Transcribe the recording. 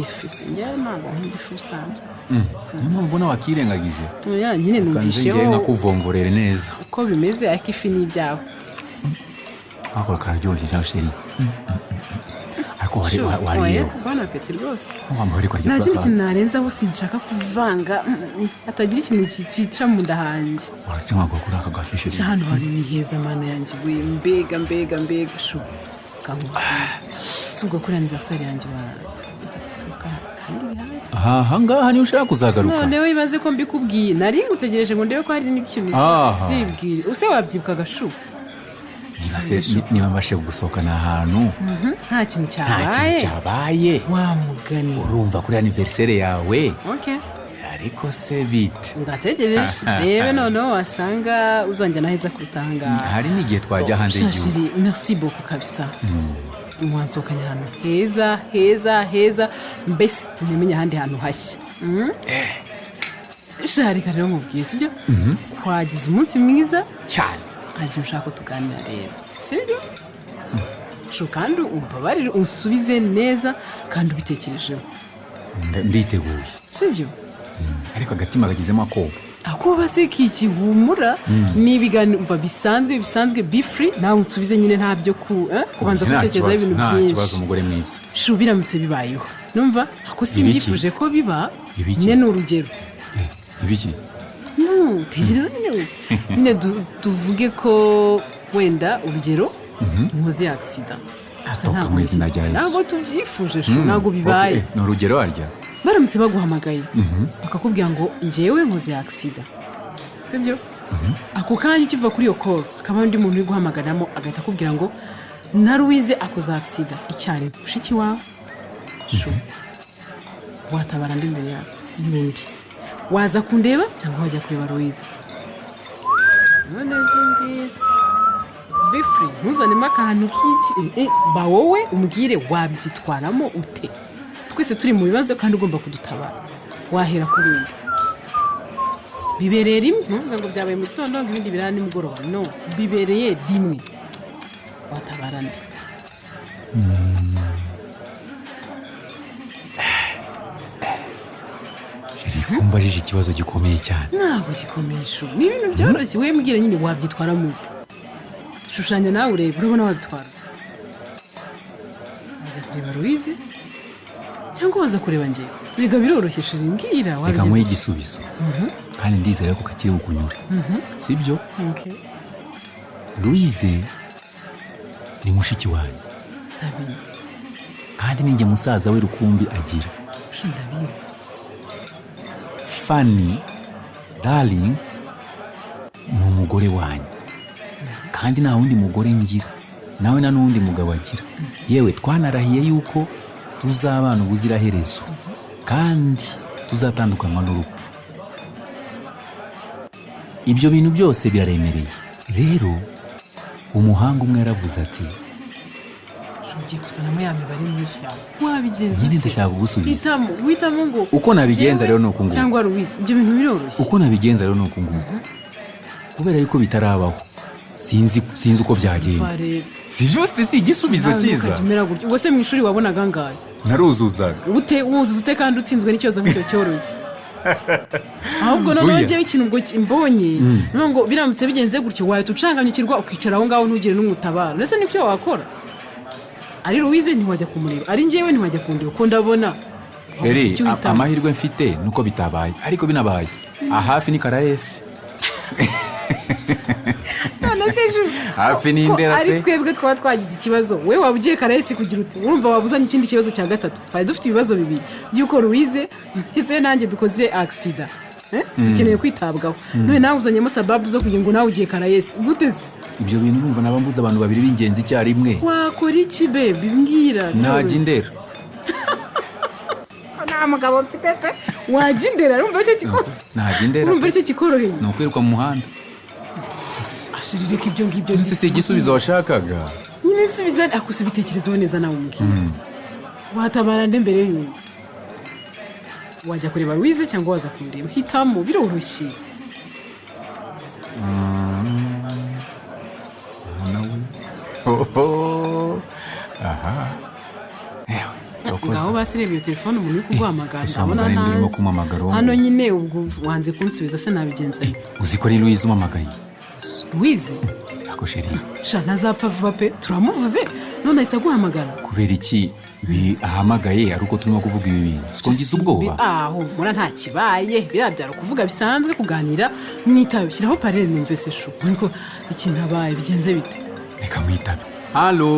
ifi sinjya ntabwo nk'ifu usanzwe niyo mpamvu ubona wakirengagije nyine numvisheho nka kuvongorera neza uko bimeze ariko ifi ni ibyawe akora kararyoshye cyangwa sheri ariko wariyeho bona apeti rwose nta kindi kintu narenzaho sinshaka kuvanga hatagira ikintu cyica mu nda hanjye cyangwa kuri aka gafishe hano hantu ni heza mana yanjye we mbega shu si ubwo kuri aniversari yanjye aha ngaha niyo ushaka kuzagaruka noneho ibaze ko mbikubwiye nari ngutegereje ngo ndebe ko hari n'ikintu zibwire use wabyibuka agashu niba mbashe gusohokana ahantu nta kintu cyabaye wa mugani urumva kuri aniversari yawe ariko se bite ndategereje rebe noneho wasanga uzanjyana heza kuruta aha ngaha hari n'igihe twajya hanze y'igihugu merci beaucoup kabisa mwanzokanye ahantu heza mbese tumenya ahandi hantu hashya sharika rero mubwiye sibyo twagize umunsi mwiza cyane hari ikintu ushaka ko tuganira rero sibyo kandi umbabarire unsubize neza kandi ubitekerejeho nditeguye sibyo ariko agatima kagizemo akoba se kihumura ni ibiganiro bisanzwe be free nawe unsubize nyine ntabyo kubanza gutekerezaho ibintu byinshi nta kibazo umugore mwiza biramutse bibayeho numva ako simbyifuje ko biba nyine ni urugero ibiki tegereza nyine tuvuge ko wenda urugero nkoze accident ntabwo tubyifuje ntabwo bibaye ni urugero warya baramutse baguhamagaye bakakubwira ngo njyewe nkoze accident sibyo ako kanya ukiva kuri iyo call akaba undi muntu uri guhamagaramo agahita akubwira ngo na Louise akoze accident icyarimwe mushiki wawe watabara ndi imbere yawe y'undi waza kundeba cyangwa wajya kureba Louise none zumbi be free ntuzanemo akantu k'iki ba wowe umbwire wabyitwaramo ute twese turi mu bibazo kandi ugomba kudutabara wahera ku bindi bibereye rimwe ntuvuga ngo byabaye mu gitondo ngo ibindi birara nimugoroba no bibereye rimwe watabara nde kumbajije ikibazo gikomeye cyane ntabwo gikomeye ni ibintu byoroshye we mbwira nyine wabyitwara mute shushanya nawe urebe urabona wabitwara wajya kureba Louise cyangwa waza kureba njyewe biga biroroshye sheri mbwira reka muhe igisubizo kandi ndizera ko kakiri bukunyure sibyo Louise ni mushiki wanjye ndabizi kandi ninjye musaza we rukumbi agira ndabizi Fanny darling ni umugore wanjye kandi nta wundi mugore ngira nawe nta n'uwundi mugabo agira yewe twanarahiye yuko tuzabana ubuziraherezo kandi tuzatandukanywa n'urupfu ibyo bintu byose biraremereye rero umuhanga umwe yaravuze ati ugiye kuzanamo ya mibare myinshi yawe wabigenza nyine ndashaka kugusubiza witamo ngo uko nabigenza rero ni uku nguku cyangwa Louise ibyo bintu biroroshye uko nabigenza rero ni uku nguku kubera yuko bitarabaho sinzi uko byagenda si byose si igisubizo cyiza ubwo se mu ishuri wabonaga angahe naruzuzaga wuzuza ute kandi utsinzwe n'ikibazo nk'icyo cyoroshye ahubwo noneho njyewe ikintu ubwo mbonye ngo biramutse bigenze gutyo wahita ucanganyukirwa ukicara aho ngaho ntugire n'umutabara ndetse n'ibyo wakora ari Louise ntiwajya kumureba ari njyewe ntiwajya kundeba uko ndabona amahirwe mfite nuko bitabaye ariko binabaye ahafi ni Karayesi none se hafi n'indera pe ari twebwe twaba twagize ikibazo we waba ugiye Karayesi kugira uti urumva wabuzanye ikindi kibazo cya gatatu twari dufite ibibazo bibiri by'uko Louise ese nanjye dukoze accident dukeneye kwitabwaho none nawe uzanyemo sababu zo kugira ngo nawe ugiye Karayesi gute se ibyo bintu urumva nabambuza abantu babiri b'ingenzi icyarimwe wakora iki baby mbwira najya indera nta mugabo mfite pe wajya indera urumva icyo kikoroheye najya indera urumva icyo kikoroheye ni ukwiruka mu muhanda ashirire ko ibyo ngibyo si igisubizo washakaga nyine nsubiza akusa ibitekerezo neza nawe umbwira watabara nde mbere y'undi wajya kureba Louise cyangwa waza kundeba hitamo biroroshye aha aho basireba iyo telefone umuntu uri kuguhamagara ese ndabona wamugara ninde urimo ntazi kumuhamagara uwo hano nguwo? nyine ubwo wanze kunsubiza se nabigenza nte? uzi ko ari Louise umamagaye Louise ako sheri sha ntazapfa vuba pe turamuvuze none ahise aguhamagara kubera iki ahamagaye ari uko turimo kuvuga ibi bintu siko ngize ubwoba aho mura nta kibaye birabyara kuvuga bisanzwe kuganira mwitabe shyiraho parere numve se shu ariko ikintu abaye bigenze bite reka mwitabe halo